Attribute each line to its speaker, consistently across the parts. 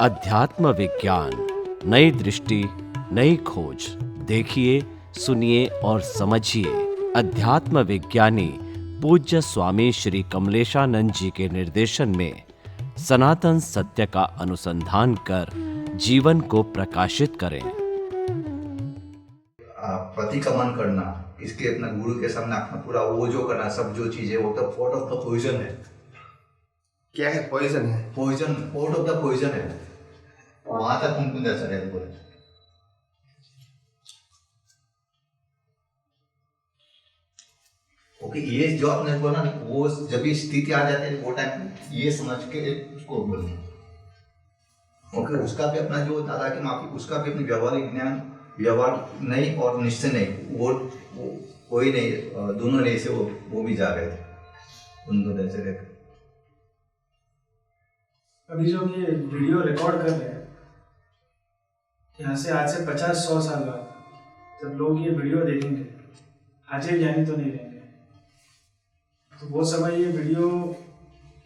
Speaker 1: अध्यात्म विज्ञान, नई दृष्टि, नई खोज। देखिए, सुनिए और समझिए। अध्यात्म विज्ञानी पूज्य स्वामी श्री कमलेशानंद जी के निर्देशन में सनातन सत्य का अनुसंधान कर जीवन को प्रकाशित करें।
Speaker 2: प्रतिक्रमण करना, इसके अपना गुरु के सामने अपना पूरा वो जो करना, सब जो चीजें, वो तो पोर्ट ऑफ द पॉइजन है।
Speaker 3: क्या है? पॉइजन है।
Speaker 2: Poison, port of the poison है। वहां तक तुमको जा सकते बोले। ओके, ये जो आपने बोला ना, वो जब भी स्थिति आ जाती है वो टाइम ये समझ के उसको बोलते। ओके, उसका भी अपना जो दादा की माफी, उसका भी अपनी व्यवहारिक ज्ञान, व्यवहार नहीं और निश्चय नहीं, वो कोई नहीं, दोनों नहीं से वो भी जा रहे थे उनको जैसे रहते।
Speaker 4: अभी जो ये वीडियो रिकॉर्ड कर रहे हैं, यहाँ से आज से 50-100 साल बाद जब लोग ये वीडियो देखेंगे, हाजिर ज्ञानी तो नहीं रहेंगे, तो वो समय ये वीडियो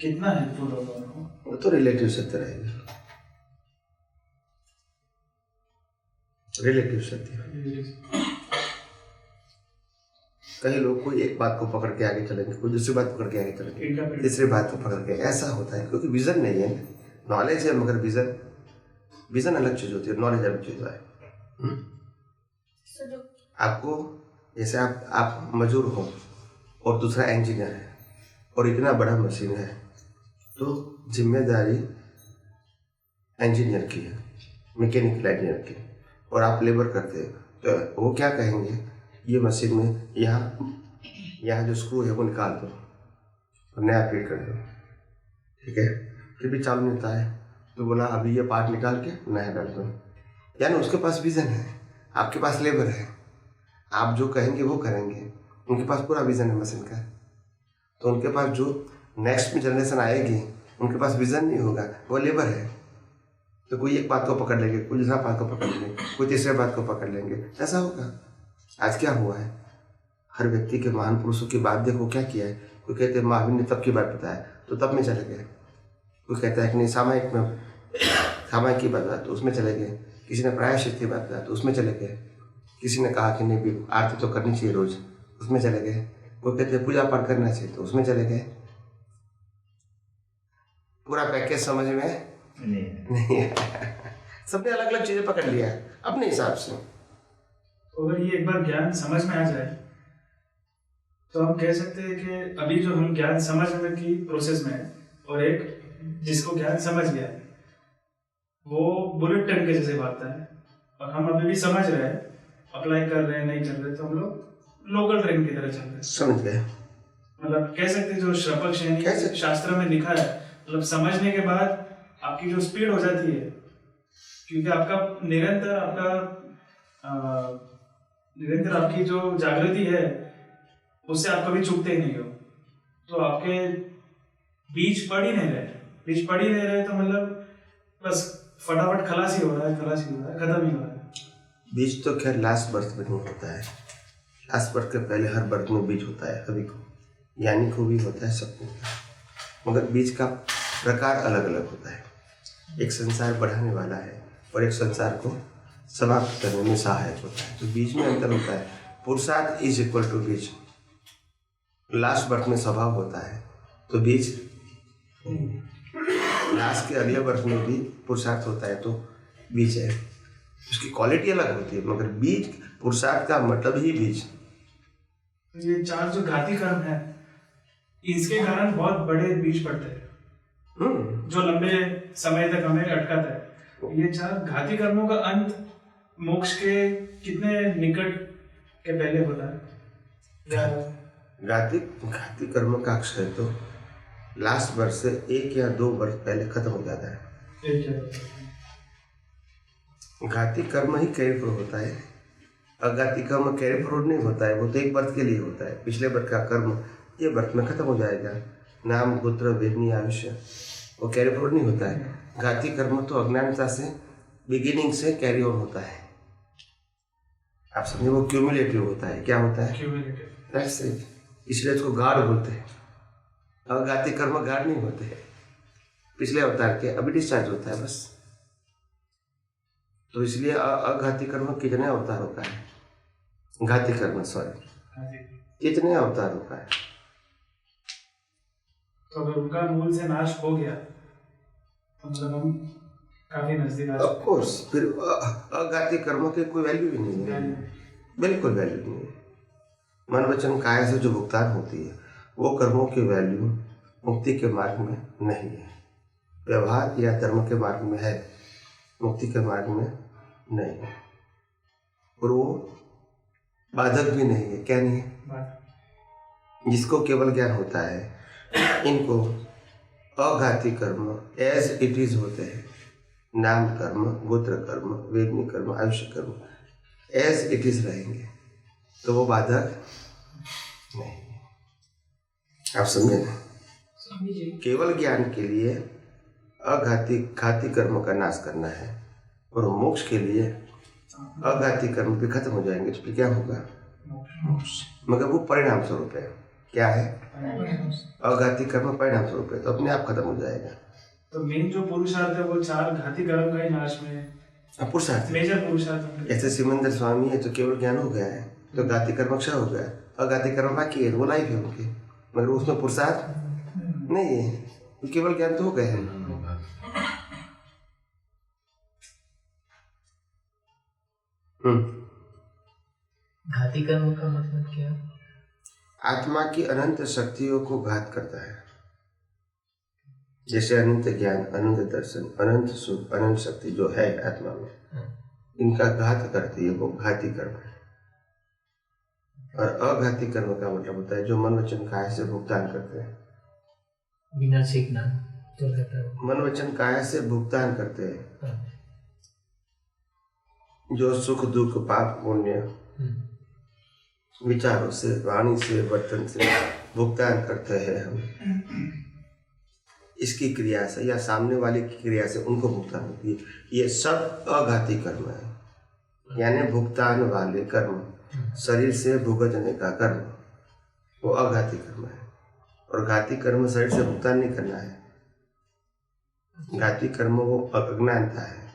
Speaker 4: कितना हेल्पफुल होगा उनको?
Speaker 3: वो तो रिलेटिव सत्य रहेगा। रिलेटिव सत्य। कई लोग कोई एक बात को पकड़ के आगे चलेंगे, कोई दूसरी बात पकड़ के आगे चलेंगे, तीसरी बात को पकड़ के, ऐसा होता है क्योंकि विजन नहीं है। नॉलेज है मगर विजन अलग चीज होती है, नॉलेज अलग चीज है। आपको जैसे आप मजदूर हो और दूसरा इंजीनियर है और इतना बड़ा मशीन है, तो जिम्मेदारी इंजीनियर की है, मैकेनिकल इंजीनियर की, और आप लेबर करते हैं, तो वो क्या कहेंगे, ये मशीन में यहाँ जो स्क्रू है वो निकाल दो और नया फिट कर दो, ठीक है। फिर भी चालू नहीं होता है, तो बोला अभी ये पार्ट निकाल के नया डाल दो। यानी उसके पास विजन है, आपके पास लेबर है, आप जो कहेंगे वो करेंगे, उनके पास पूरा विजन है मशीन का। तो उनके पास जो नेक्स्ट में जनरेशन आएगी, उनके पास विजन नहीं होगा, वो लेबर है। तो कोई एक बात को पकड़ लेंगे, कोई दूसरा बात को पकड़ लेंगे, कोई तीसरे बात को पकड़ लेंगे, ऐसा होगा। आज क्या हुआ है, हर व्यक्ति के महान पुरुषों की बात देखो क्या किया है। कोई कहते हैं महावीर ने तब की बात बताया तो तब में चले गए, कोई कहता है कि नहीं सामायिक की बात बताया तो उसमें चले गए, किसी ने प्रायश्चित की बात बताया तो उसमें चले गए, किसी ने कहा कि नहीं आरती तो करनी चाहिए रोज, उसमें चले गए, कोई कहते हैं पूजा पाठ करना चाहिए तो उसमें चले गए। पूरा पैकेज समझ में नहीं है। सबने अलग अलग चीजें पकड़ लिया अपने हिसाब से।
Speaker 4: अगर ये एक बार ज्ञान समझ में आ जाए तो हम कह सकते हैं कि अभी जो हम ज्ञान समझने की प्रोसेस में है, और एक जिसको ज्ञान समझ गया है वो बुलेट ट्रेन के जैसे भागता है, और हम अभी भी समझ रहे हैं, अप्लाई कर रहे हैं, नहीं चल रहे, तो हम लोग लोकल ट्रेन की तरह चल रहे हैं। समझ गए? मतलब कह सकते हैं जो श्रपक शैनी शास्त्र में लिखा है, मतलब समझने के बाद आपकी जो स्पीड हो जाती है, क्योंकि आपका निरंतर आपकी जो जागृति है उससे आप कभी चूकते ही नहीं हो, तो आपके बीच पड़ ही नहीं रहे, तो मतलब बस फटाफट खलास ही हो रहा है, खत्म ही हो रहा है।
Speaker 3: बीज तो खैर लास्ट बर्थ में नहीं होता है, लास्ट बर्थ के पहले हर बर्थ में बीज होता है, सभी को, यानी को भी होता है, सबको होता है, मगर बीज का प्रकार अलग अलग होता है। एक संसार बढ़ाने वाला है और एक संसार को समाप्त करने में सहायक होता है, तो बीज में अंतर होता है। पुरुषार्थ इज इक्वल टू बीज। लास्ट बर्थ में स्वभाव होता है, तो बीज लास्ट के अगले बर्थ में भी पुरुषार्थ होता है, तो बीज है, उसकी क्वालिटी अलग होती है, मगर बीज पुरुषार्थ का मतलब ही बीज।
Speaker 4: ये 4 जो घाती कर्म है, इसके कारण बहुत बड़े बीज पड़ते हैं जो लंबे समय तक हमें अटकाता है। ये 4 घाती कर्मों का अंत मोक्ष के कितने निकट के पहले होता है?
Speaker 3: घाती कर्म का अक्षय तो लास्ट वर्ष से 1 या 2 वर्ष पहले खत्म हो जाता है। घाती कर्म ही कैरी फॉरवर्ड होता है, अघाती कर्म कैरी फॉरवर्ड नहीं होता है, वो तो एक वर्ष के लिए होता है। पिछले वर्ष का कर्म ये वर्ष में खत्म हो जाएगा, नाम गोत्र वेदनी आयुष्य, वो कैरी फॉरवर्ड नहीं होता है। घाती कर्म तो अज्ञानता से बिगिनिंग से कैरी ऑन होता है, आप समझे, वो क्यूमुलेटिव होता है। क्या होता है? क्यूमुलेटिव। इसलिए इसको गाढ़ बोलते हैं। अघाती कर्म गाढ़ नहीं होते हैं, पिछले अवतार के अभी डिस्चार्ज होता है बस। तो इसलिए अघाती कर्म कितने अवतारों का है? घाती कर्म, सॉरी,
Speaker 4: हाँ जी।
Speaker 3: कितने अवतारों का है?
Speaker 4: तो अगर उनका मूल से नाश हो गया तो मतलब हम काफी नजदीक आ
Speaker 3: ऑफ
Speaker 4: चुके
Speaker 3: कोर्स, फिर अघाती कर्मों की कोई वैल्यू ही नहीं है,
Speaker 4: हैं।
Speaker 3: बिल्कुल वैल्यू नहीं है। मन वचन काया से जो भुगतान होती है वो कर्मों की वैल्यू मुक्ति के मार्ग में नहीं है। व्यवहार या धर्म के मार्ग में है, मुक्ति के मार्ग में नहीं है। और वो बाधक भी नहीं है। क्या नहीं है? जिसको केवल ज्ञान होता है, इनको अघाती कर्म एज इट इज होते हैं। नाम कर्म, गोत्र कर्म, वेदनी कर्म, आयुष्य कर्म एज इट इज रहेंगे, तो वो बाधक नहीं है। आप समझे ना? केवल ज्ञान के लिए घाती कर्म का नाश करना है, और मोक्ष के लिए अघाती कर्म भी खत्म हो जाएंगे, तो फिर क्या होगा? मोक्ष। मगर वो परिणाम स्वरूप है। क्या है? अघाती कर्म परिणाम स्वरूप है, तो अपने आप खत्म हो जाएगा।
Speaker 4: तो मेन जो पुरुषार्थ है वो 4 घाती कर्म का ही नाश में है।
Speaker 3: पुरुषार्थ,
Speaker 4: मेजर पुरुषार्थ।
Speaker 3: ऐसे सिमंदर स्वामी है तो केवल ज्ञान हो गया है, तो घाती कर्म अक्षय हो गया, अघाती कर्म बाकी है, वो लाइफ है उनकी, मगर उसमें पुरुषार्थ नहीं है, वो केवल ज्ञान तो हो गया है।
Speaker 5: घाती कर्म का मतलब क्या?
Speaker 3: आत्मा की अनंत शक्तियों को घात करता है। जैसे अनंत ज्ञान, अनंत दर्शन, अनंत सुख, अनंत शक्ति जो है आत्मा में, इनका घात करती है, वो घाती कर्म है। और अघाती कर्म का मतलब होता है जो मन वचन काया से भुगतान करते हैं।
Speaker 5: बिना सीखना तो रहता है।
Speaker 3: मन वचन काया से भुगतान करते हैं, जो सुख दुख पाप पुण्य विचारों से, वाणी से, बर्तन से भुगतान करते हैं हम, इसकी क्रिया से या सामने वाले की क्रिया से उनको भुगतान होती है। ये सब अघाती कर्म है, यानी भुगतान वाले कर्म, शरीर से भुगतने का कर्म, वो अघाती कर्म है। और घाती कर्म शरीर से भुगतान नहीं करना है। घाती कर्म वो अज्ञानता है,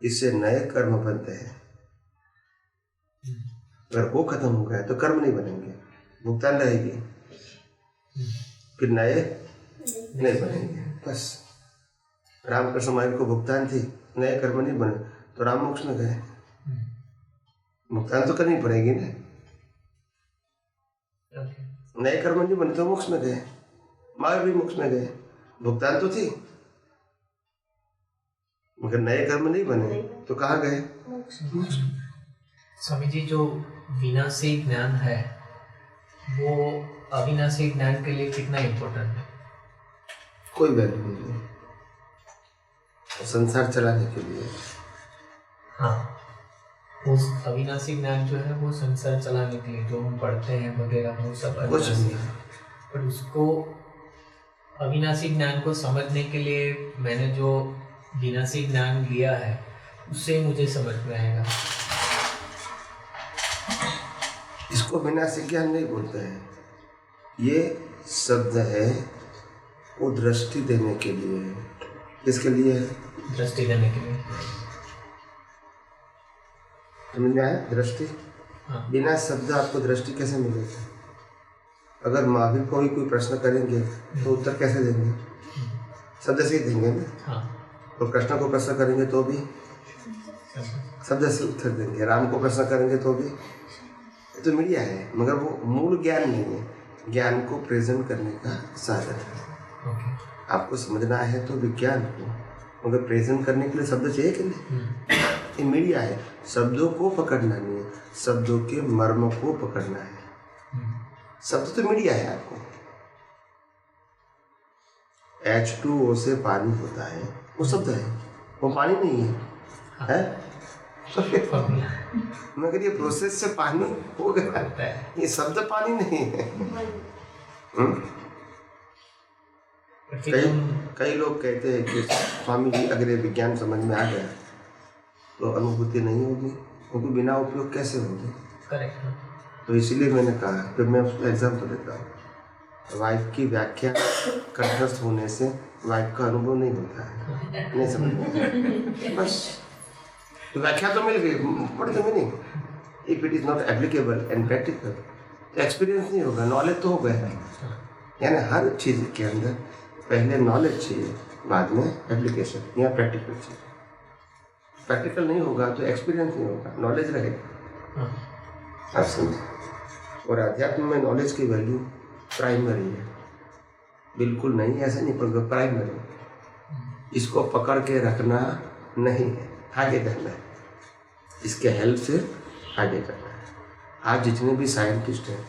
Speaker 3: इससे नए कर्म बनते हैं। अगर वो खत्म हो गया तो कर्म नहीं बनेंगे, भुगतान रहेगी, फिर नए नहीं बनेंगे। बस रामकृष्ण माई को भुगतान थी, नए कर्म नहीं बने, तो राम मोक्ष में गए। भुगतान तो करनी पड़ेगी ना, नए कर्म नहीं बने तो मोक्ष में गए, मार भी मोक्ष में गए, भुगतान तो थी, मगर नए कर्म नहीं बने तो कहाँ गए?
Speaker 5: स्वामी जी, जो विनाशी ज्ञान है वो अविनाशी ज्ञान के लिए कितना इम्पोर्टेंट है?
Speaker 3: कोई वैल्यू नहीं है, संसार चलाने के लिए।
Speaker 5: हाँ, वो अविनाशी ज्ञान जो है वो संसार चलाने के लिए जो हम पढ़ते हैं वगैरह वो सब
Speaker 3: कुछ
Speaker 5: अविनाशी
Speaker 3: नहीं
Speaker 5: है। पर उसको अविनाशी ज्ञान को समझने के लिए मैंने जो विनाशी ज्ञान लिया है उससे मुझे समझ में आएगा।
Speaker 3: इसको विनाशी ज्ञान नहीं बोलते हैं, ये शब्द है वो दृष्टि देने के लिए है। किसके लिए है?
Speaker 5: दृष्टि देने के लिए।
Speaker 3: समझ में आया? दृष्टि।
Speaker 5: हाँ।
Speaker 3: बिना शब्द आपको दृष्टि कैसे मिलेगी? अगर महावीर को ही कोई प्रश्न करेंगे तो उत्तर कैसे देंगे? शब्द से ही देंगे ना।
Speaker 5: हाँ।
Speaker 3: और कृष्ण को प्रश्न करेंगे तो भी शब्द से उत्तर देंगे, राम को प्रश्न करेंगे तो भी। तो मीडिया है, मगर वो मूल ज्ञान नहीं है, ज्ञान को प्रेजेंट करने का साधन है। आपको समझना है तो विज्ञान को, मगर प्रेजेंट करने के लिए शब्द चाहिए कि नहीं? ये मीडिया है, शब्दों को पकड़ना नहीं है, शब्दों के मर्म को पकड़ना है। शब्द तो मीडिया है। आपको H2O से पानी होता है, वो शब्द है, वो पानी नहीं है, है? मगर ये प्रोसेस से पानी हो गया, ये शब्द पानी नहीं है। कई लोग कहते हैं कि स्वामी जी अगर ये विज्ञान समझ में आ गया तो अनुभूति नहीं होगी, क्योंकि बिना उपयोग कैसे होगी?
Speaker 5: करेक्ट।
Speaker 3: तो इसीलिए मैंने कहा, फिर मैं उसको एग्जाम्पल देता हूँ। वाइफ की व्याख्या कंठस्थ होने से वाइफ का अनुभव नहीं होता है, नहीं समझ में? बस तो व्याख्या तो मिल गई, what is the meaning? If it is not applicable and practical तो एक्सपीरियंस नहीं होगा, नॉलेज तो हो गया। यानी हर चीज़ के अंदर पहले नॉलेज चाहिए, बाद में एप्लीकेशन या प्रैक्टिकल चाहिए। प्रैक्टिकल नहीं होगा तो एक्सपीरियंस नहीं होगा, नॉलेज रहेगा। आप समझे? और अध्यात्म में नॉलेज की वैल्यू प्राइमरी है, बिल्कुल नहीं ऐसा नहीं, पर प्राइमरी। इसको पकड़ के रखना नहीं है, आगे करना है, इसके हेल्प से आगे करना है। आज जितने भी साइंटिस्ट हैं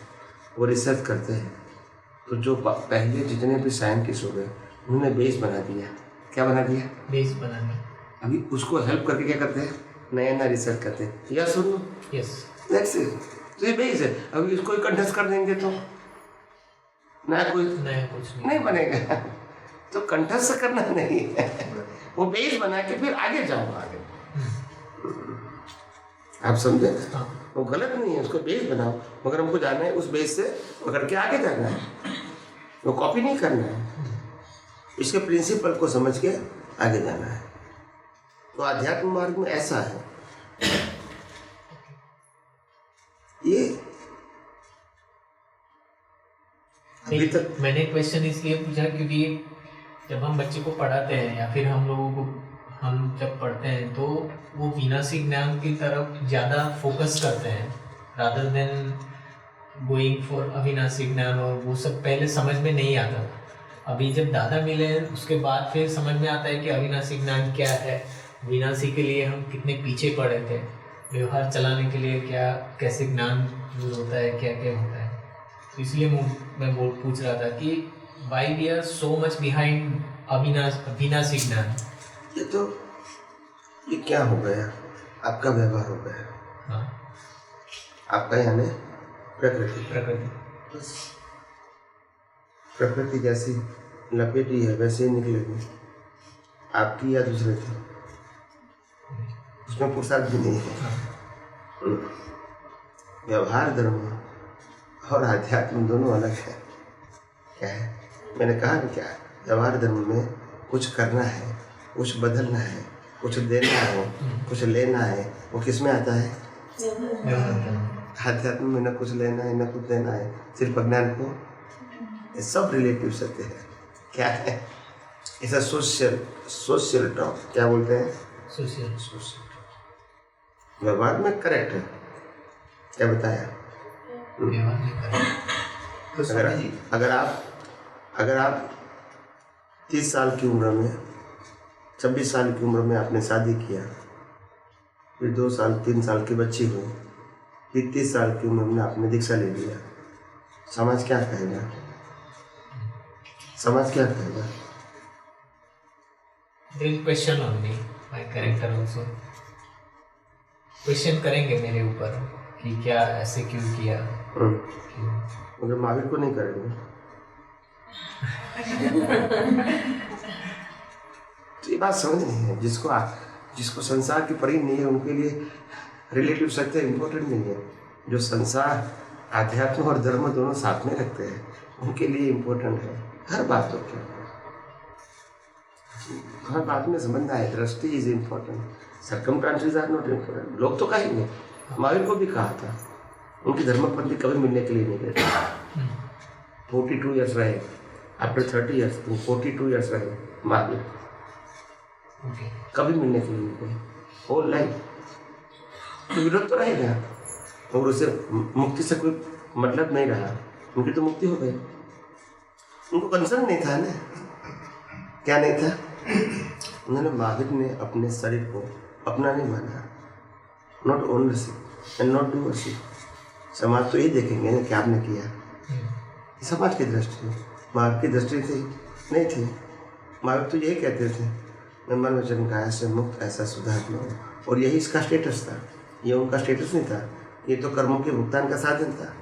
Speaker 3: वो रिसर्च करते हैं, तो जो पहले जितने भी साइंटिस्ट हो गए उन्होंने बेस बना दिया। क्या बना दिया?
Speaker 5: बेस बनाने।
Speaker 3: अभी उसको हेल्प करके क्या करते हैं, नया नया रिसर्च करते हैं। या सुनो,
Speaker 5: यस,
Speaker 3: दैट्स इट, तो ये बेस है। अभी इसको ही कंठस्थ कर देंगे तो नया
Speaker 5: कुछ
Speaker 3: नहीं बनेगा। तो कंठस्थ करना नहीं है, वो बेस बना के फिर आगे जाओ आगे। आप समझे? वो गलत नहीं है, उसको बेस बनाओ, मगर हमको जाना है उस बेस से पकड़ के आगे जाना है, वो कॉपी नहीं करना है, इसके प्रिंसिपल को समझ के आगे जाना है। तो आध्यात्म मार्ग में ऐसा है, ये अभी तक
Speaker 5: मैंने क्वेश्चन इसलिए पूछा क्योंकि जब हम बच्चे को पढ़ाते हैं या फिर हम लोगों को, हम जब पढ़ते हैं तो वो विनाशी ज्ञान की तरफ ज़्यादा फोकस करते हैं रादर देन गोइंग फॉर अविनाशी ज्ञान, और वो सब पहले समझ में नहीं आता। अभी जब दादा मिले उसके बाद फिर समझ में आता है कि अविनाशी ज्ञान क्या है, विनाशी के लिए हम कितने पीछे पड़े थे, व्यवहार चलाने के लिए क्या कैसे ज्ञान यूज होता है, क्या क्या होता है। तो इसलिए मैं पूछ रहा था कि why we are so much behind अविनाशी ज्ञान।
Speaker 3: ये क्या हो गया, आपका व्यवहार हो गया।
Speaker 5: हाँ,
Speaker 3: आपका यानी प्रकृति बस, प्रकृति जैसी लपेटी है वैसे ही निकलेगी, आपकी या दूसरे की, उसमें पुरुषार्थ भी नहीं है। व्यवहार धर्म और आध्यात्म दोनों अलग है। क्या है? मैंने कहा ना, क्या व्यवहार धर्म में कुछ करना है, कुछ बदलना है, कुछ देना है, कुछ लेना है, वो किस में आता है? आध्यात्म में न कुछ लेना है न कुछ देना है, सिर्फ अज्ञान को, ये सब रिलेटिव सत्य है। क्या है? ऐसा सोशल टॉक क्या बोलते हैं? सोशल व्यवहार में करेक्ट है, क्या बताया? अगर आप 30 साल की उम्र में, 26 साल की उम्र में आपने शादी किया, फिर 2 साल 3 साल की बच्ची हुई, फिर 30 साल की उम्र में आपने दीक्षा ले लिया, समाज क्या कहेगा? समाज क्या कहेगा?
Speaker 5: Question on me, my character also question करेंगे मेरे ऊपर कि क्या ऐसे क्यों किया।
Speaker 3: मगर महावीर को नहीं करेंगे। तो ये बात समझ नहीं है, जिसको संसार की परी नहीं है उनके लिए रिलेटिव सत्य इम्पोर्टेंट नहीं है। जो संसार आध्यात्म और धर्म दोनों साथ में रखते हैं उनके लिए इम्पोर्टेंट है हर बात। हर बात में समझना है, दृष्टि is important, circumstances are not important. लोग तो कहेंगे, महावीर को भी कहा था, उनकी धर्मपंथी कभी मिलने के लिए नहीं देते। 42 ईयर्स रहे, आफ्टर 30 ईयर्स 42 ईयर्स रहे महावीर, कभी मिलने के लिए नहीं गए, होल लाइफ। तो विरोध तो रहेगा, और उसे मुक्ति से कोई मतलब नहीं रहा, उनकी तो मुक्ति हो गई। उनको कंसर्न नहीं था ना, क्या नहीं था? उन्होंने, महावीर ने अपने शरीर को अपना नहीं माना, not ownership and not doership. समाज तो ये देखेंगे ना क्या आपने किया, समाज की दृष्टि, महावीर की दृष्टि थी नहीं थी। महावीर तो यही कहते थे, मैं मन वचन काया से मुक्त ऐसा सुधार लो, और यही इसका स्टेटस था। ये उनका स्टेटस नहीं था, ये तो कर्मों के भुगतान का साधन था।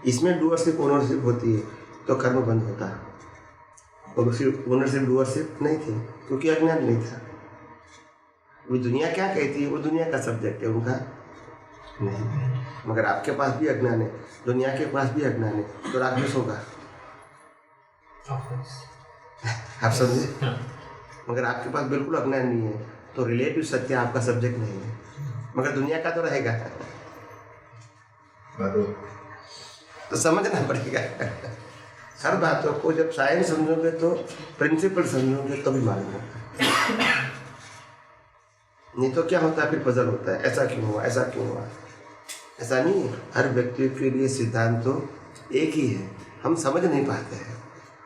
Speaker 3: इसमें डूअरशिप ओनरशिप होती है तो कर्म बंद होता, और सिर्फ ओनरशिप डूअरशिप नहीं थी क्योंकि अज्ञान नहीं था। वो दुनिया क्या कहती है, वो दुनिया का सब्जेक्ट है, उनका नहीं। मगर आपके पास भी अज्ञान है, दुनिया के पास भी अज्ञान है, तो राक्षस होगा, आप समझे? मगर आपके पास बिल्कुल अज्ञान नहीं है, तो रिलेटिव सत्य आपका सब्जेक्ट नहीं है, मगर दुनिया का तो रहेगा। तो समझना पड़ेगा हर बातों को। जब साइंस समझोगे तो प्रिंसिपल समझोगे तो भी मालूम होगा। नहीं तो क्या होता है, फिर पजल होता है, ऐसा क्यों हुआ, ऐसा क्यों हुआ। ऐसा नहीं है, हर व्यक्ति के लिए सिद्धांत तो एक ही है, हम समझ नहीं पाते हैं,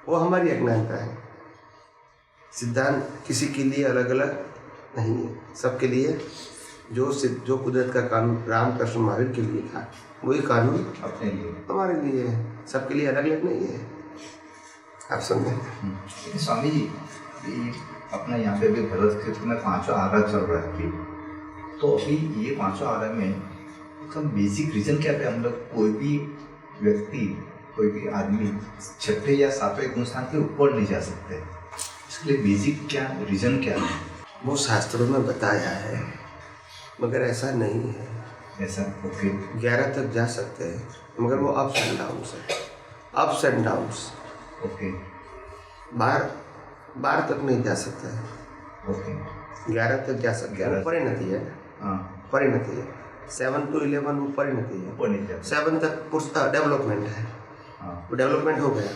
Speaker 3: वो हमारी अज्ञानता है। सिद्धांत किसी के लिए अलग अलग नहीं है, सबके लिए जो कुदरत का कानून रामकृष्ण महावीर के लिए था वही कानून
Speaker 2: अपने लिए
Speaker 3: हमारे लिए है, सबके लिए अलग अलग नहीं है। आप समझे
Speaker 2: स्वामी जी, ये अपना यहाँ पे भी भरत क्षेत्र में 5वां आरा चल रहा है अभी, तो अभी ये 5वां आरा में एकदम बेसिक रीजन क्या है, हम लोग कोई भी व्यक्ति, कोई भी आदमी 6ठे या 7वें गुण स्थान के ऊपर नहीं जा सकते, इसके लिए बेसिक क्या रीजन क्या है?
Speaker 3: वो शास्त्रों में बताया है, मगर ऐसा नहीं है।
Speaker 2: ऐसा ओके
Speaker 3: 11 तक जा सकते हैं, मगर वो अप्स एंड डाउन्स है, अप्स एंड डाउन्स।
Speaker 2: ओके
Speaker 3: 12 तक नहीं जा सकता है,
Speaker 2: ओके
Speaker 3: 11 तक जा सकते हैं, परिणति है।
Speaker 2: हाँ
Speaker 3: परिणति है, 7 to 11 वो परिणति है,
Speaker 2: ऊपर नहीं जा
Speaker 3: 7 तक डेवलपमेंट है।
Speaker 2: हाँ
Speaker 3: वो डेवलपमेंट हो गया,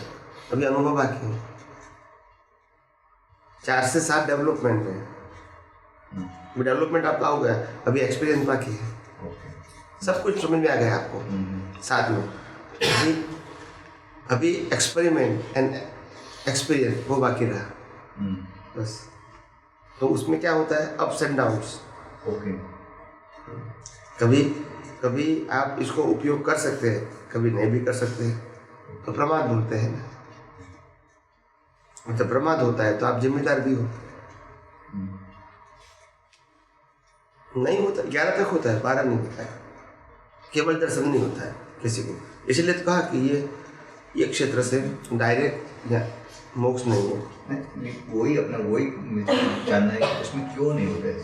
Speaker 3: अभी अनुभव बाकी है। 4 से 7 डेवलपमेंट है, डेवलपमेंट आपका हो गया, अभी एक्सपीरियंस बाकी है।
Speaker 2: ओके
Speaker 3: सब कुछ समझ में आ गया आपको साथ में। अभी एक्सपेरिमेंट एंड एक्सपीरियंस वो बाकी रहा बस। तो उसमें क्या होता है, अप्स एंड डाउन्स।
Speaker 2: ओके
Speaker 3: कभी कभी आप इसको उपयोग कर सकते हैं, कभी नहीं भी कर सकते, तो प्रमाद बोलते हैं ना। मतलब प्रमाद होता है तो आप जिम्मेदार भी हो। नहीं होता, 11 तक होता है, 12 नहीं होता है, केवल दर्शन नहीं होता है किसी को। इसलिए तो कहा कि ये क्षेत्र से डायरेक्ट या मोक्ष नहीं है।
Speaker 2: वही अपना वही जानना है कि उसमें क्यों नहीं होता है।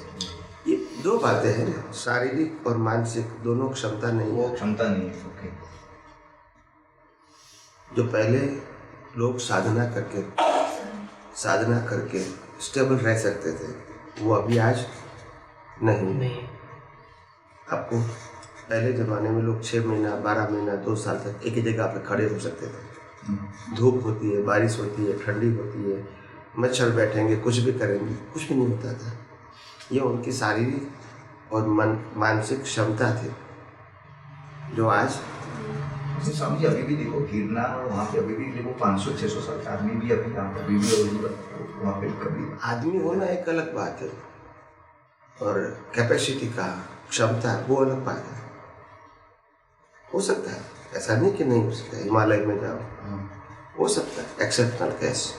Speaker 3: ये 2 बातें हैं ना, शारीरिक और मानसिक दोनों क्षमता नहीं
Speaker 2: वो
Speaker 3: है।
Speaker 2: क्षमता नहीं है। ओके
Speaker 3: जो पहले लोग साधना करके स्टेबल रह सकते थे, वो अभी आज नहीं। आपको पहले ज़माने में लोग 6 महीना 12 महीना 2 साल तक एक ही जगह पे खड़े हो सकते थे। धूप होती है, बारिश होती है, ठंडी होती है, मच्छर बैठेंगे, कुछ भी करेंगे, कुछ भी नहीं होता था। ये उनकी शारीरिक और मानसिक क्षमता थी, जो आज
Speaker 2: स्वामी जी अभी भी देखो गिरना, और वहाँ पे अभी भी देखो 500-600 साल के आदमी भी अभी यहाँ पे अभी भी वहाँ पे कभी
Speaker 3: आदमी होना एक अलग बात है, और कैपेसिटी का क्षमता वो अलग बात है। हो सकता है, ऐसा नहीं कि नहीं हो सकता। हिमालय में जाओ, हो सकता है, एक्सेप्शनल केस,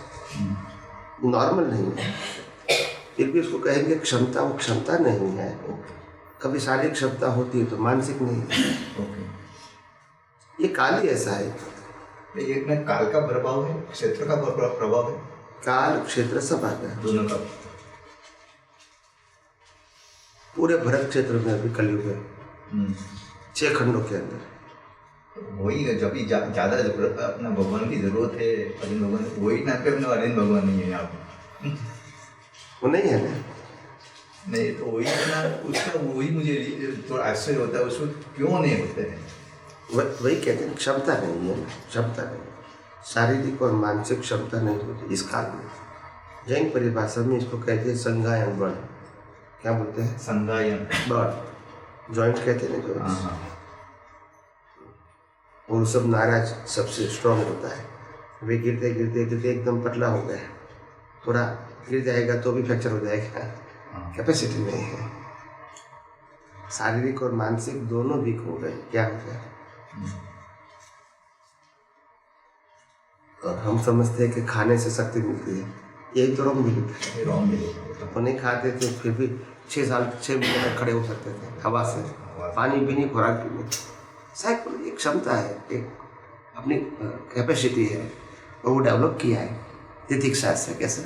Speaker 3: नॉर्मल नहीं है। फिर भी उसको कहेंगे क्षमता, वो क्षमता नहीं है। कभी शारीरिक क्षमता होती है तो मानसिक नहीं है।
Speaker 2: ओके
Speaker 3: ये काल ही ऐसा है।
Speaker 2: एक में काल का प्रभाव है, क्षेत्र का प्रभाव है,
Speaker 3: काल क्षेत्र सब आता है,
Speaker 2: दोनों का।
Speaker 3: पूरे भरत क्षेत्र में अभी कलयुग है, 6 खंडों के अंदर।
Speaker 2: वही है, जब भी ज़्यादा जरूरत अपना भगवान की जरूरत है, अरविंद भगवान, वही टाइम पे अपने अरविंद भगवान नहीं है यहाँ पे।
Speaker 3: वो नहीं है ना,
Speaker 2: नहीं तो वही अपना उसका वही मुझे थोड़ा आश्चर्य होता है, उसको क्यों नहीं होते हैं।
Speaker 3: वही कहते हैं, क्षमता नहीं है ना, क्षमता नहीं, शारीरिक और मानसिक क्षमता नहीं होती इस काल में। जैन परिभाषा में इसको कहते हैं संगायन बल। क्या बोलते हैं?
Speaker 2: संगायन
Speaker 3: बल, जॉइंट कहते हैं ना, जॉइंट।
Speaker 2: हाँ
Speaker 3: वो सब नाराज सबसे स्ट्रांग होता है, वे गिरते गिरते गिरते एकदम पतला हो गया, थोड़ा गिर जाएगा तो भी फ्रैक्चर हो जाएगा, कैपेसिटी नहीं है। शारीरिक और मानसिक दोनों वीक हो गए, क्या हो गया। और हम समझते हैं कि खाने से शक्ति मिलती है, यही तो रॉन्ग बिलीफ है।
Speaker 2: Wrong belief.
Speaker 3: वो नहीं खाते थे फिर भी 6 महीने तक खड़े हो सकते थे, हवा से, पानी भी नहीं, खुराक भी नहीं। साइकिल एक क्षमता है, एक अपनी कैपेसिटी है, और वो डेवलप किया है। ये दीक्षा से कैसे